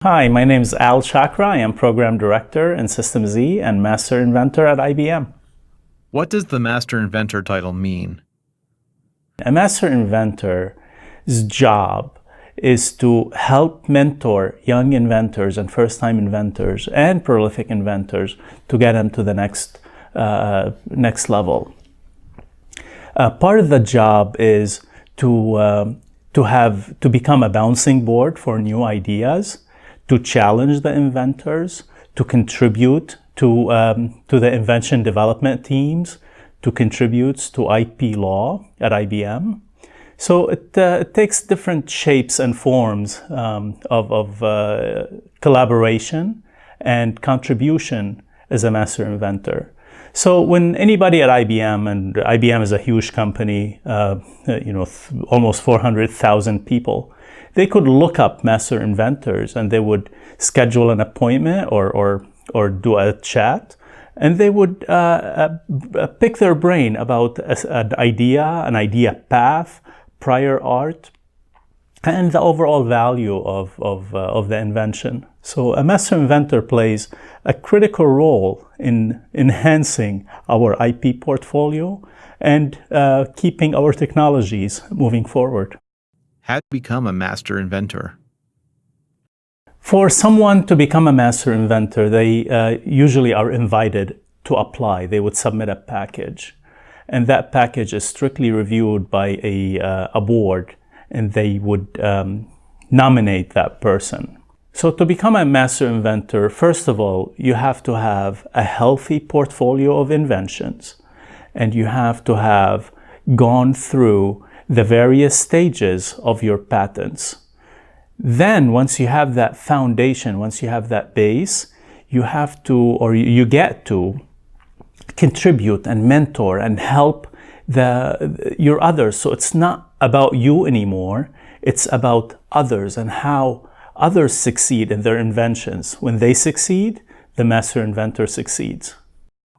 Hi, my name is Chakra. I am Program Director in System Z and Master Inventor at IBM. What does the Master Inventor title mean? A Master Inventor's job is to help mentor young inventors and first-time inventors and prolific inventors to get them to the next level. Part of the job is to become a bouncing board for new ideas, to challenge the inventors, to contribute to the invention development teams, to contribute to IP law at IBM. So it takes different shapes and forms of collaboration and contribution as a master inventor. So when anybody at IBM, and IBM is a huge company, almost 400,000 people, they could look up master inventors and they would schedule an appointment or do a chat, and they would pick their brain about an idea path, prior art, and the overall value of the invention. So a master inventor plays a critical role in enhancing our IP portfolio and keeping our technologies moving forward. How to become a master inventor? For someone to become a master inventor, they usually are invited to apply. They would submit a package, and that package is strictly reviewed by a board, and they would nominate that person. So to become a master inventor, first of all, you have to have a healthy portfolio of inventions, and you have to have gone through the various stages of your patents. Then, once you have that foundation, once you have that base, you have to, or you get to, contribute and mentor and help your others. So it's not about you anymore, it's about others and how others succeed in their inventions. When they succeed, the master inventor succeeds.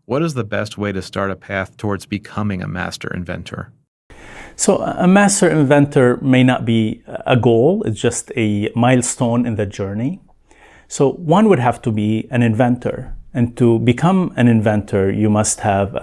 What is the best way to start a path towards becoming a master inventor? So a master inventor may not be a goal, it's just a milestone in the journey. So one would have to be an inventor. And to become an inventor, you must have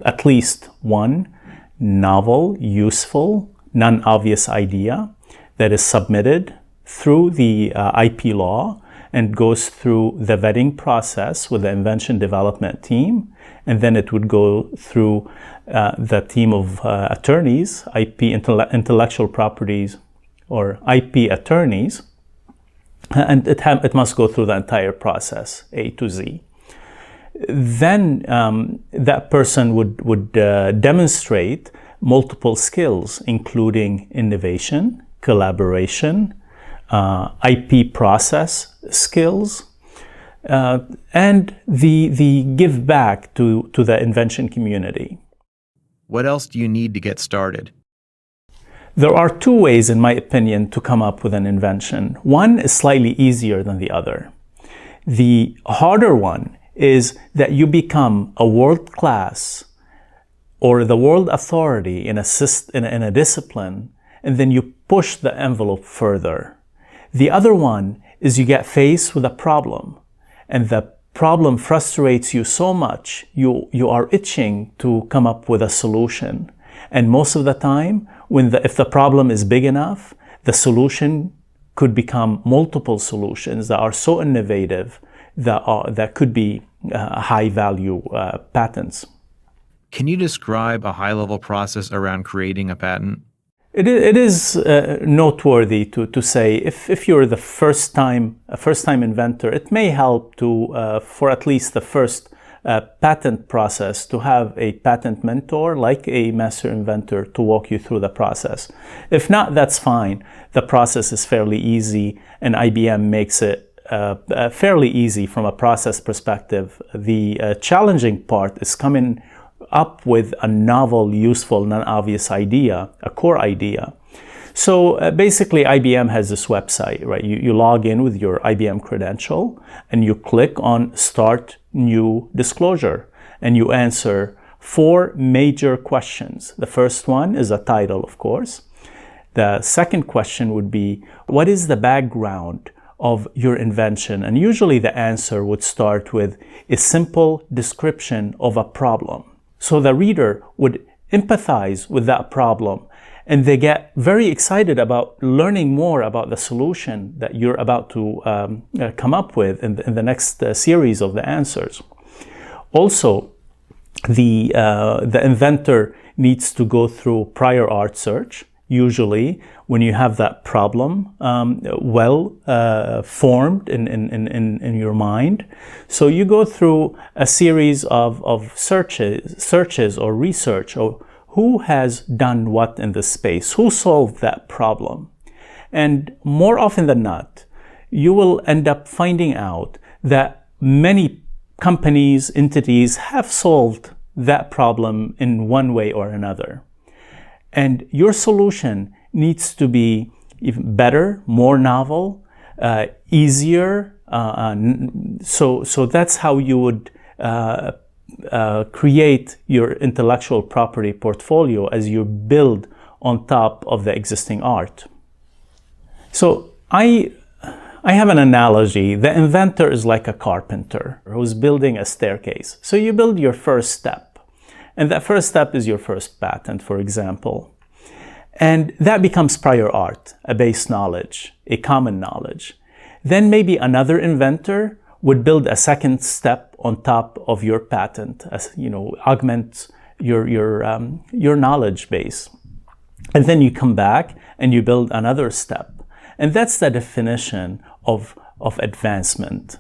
at least one novel, useful, non-obvious idea that is submitted through the IP law and goes through the vetting process with the invention development team. And then it would go through the team of attorneys, intellectual properties, or IP attorneys. And it must go through the entire process, A to Z. Then that person would demonstrate multiple skills, including innovation, collaboration, IP process skills, and the give back to the invention community. What else do you need to get started? There are two ways, in my opinion, to come up with an invention. One is slightly easier than the other. The harder one is that you become a world-class or the world authority in a discipline, and then you push the envelope further. The other one is you get faced with a problem, and the problem frustrates you so much, you are itching to come up with a solution. And most of the time, if the problem is big enough, the solution could become multiple solutions that are so innovative that could be high-value patents. Can you describe a high-level process around creating a patent? It is noteworthy to say if you're a first-time inventor, it may help for at least the first patent process to have a patent mentor like a master inventor to walk you through the process. If not, that's fine. The process is fairly easy, and IBM makes it fairly easy from a process perspective. The challenging part is coming up with a novel, useful, non-obvious idea, a core idea. So basically, IBM has this website, right? You log in with your IBM credential, and you click on Start New Disclosure, and you answer 4 major questions. The first one is a title, of course. The second question would be, what is the background of your invention. And usually the answer would start with a simple description of a problem. So the reader would empathize with that problem, and they get very excited about learning more about the solution that you're about to come up with in the next series of the answers. Also, the inventor needs to go through prior art search. Usually, when you have that problem formed in your mind, so you go through a series of searches or research, or who has done what in this space, who solved that problem. And more often than not, you will end up finding out that many companies, entities have solved that problem in one way or another. And your solution needs to be even better, more novel, easier. So that's how you would create your intellectual property portfolio as you build on top of the existing art. So I have an analogy. The inventor is like a carpenter who's building a staircase. So you build your first step. And that first step is your first patent, for example. And that becomes prior art, a base knowledge, a common knowledge. Then maybe another inventor would build a second step on top of your patent, as augment your knowledge base. And then you come back and you build another step. And that's the definition of advancement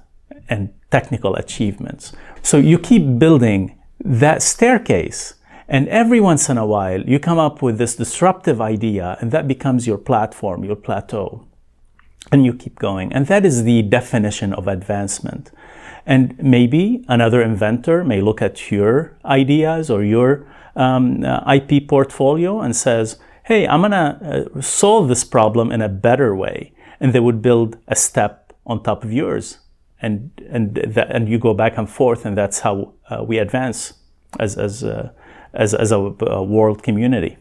and technical achievements. So you keep building that staircase, and every once in a while you come up with this disruptive idea, and that becomes your platform, your plateau, and you keep going. And that is the definition of advancement. And maybe another inventor may look at your ideas or your IP portfolio and says, hey, I'm gonna solve this problem in a better way, and they would build a step on top of yours. And you go back and forth, and that's how we advance as a world community.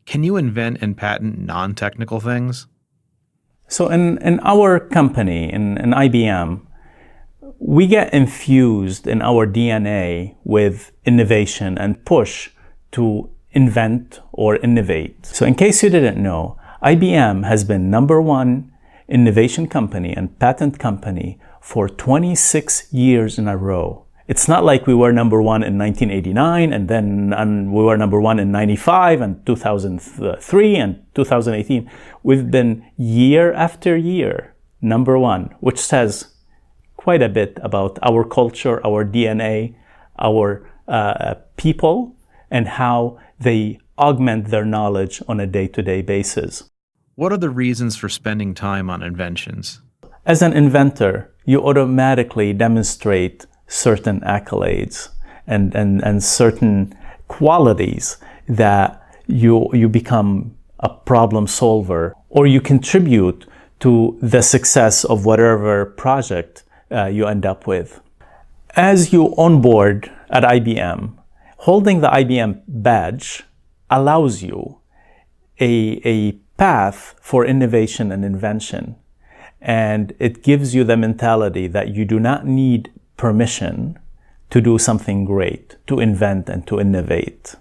Can you invent and patent non-technical things? So in our company, in IBM, we get infused in our DNA with innovation and push to invent or innovate. So in case you didn't know, IBM has been *1 innovation company and patent company for 26 years in a row. It's not like we were *1 in 1989 and then we were *1 in 95 and 2003 and 2018. We've been year after year *1, which says quite a bit about our culture, our DNA, our people, and how they augment their knowledge on a day-to-day basis. What are the reasons for spending time on inventions? As an inventor, you automatically demonstrate certain accolades and certain qualities that you become a problem solver, or you contribute to the success of whatever project you end up with. As you onboard at IBM, holding the IBM badge allows you a path for innovation and invention. And it gives you the mentality that you do not need permission to do something great, to invent and to innovate,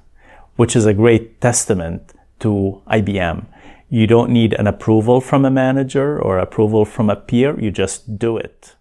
which is a great testament to IBM. You don't need an approval from a manager or approval from a peer, you just do it.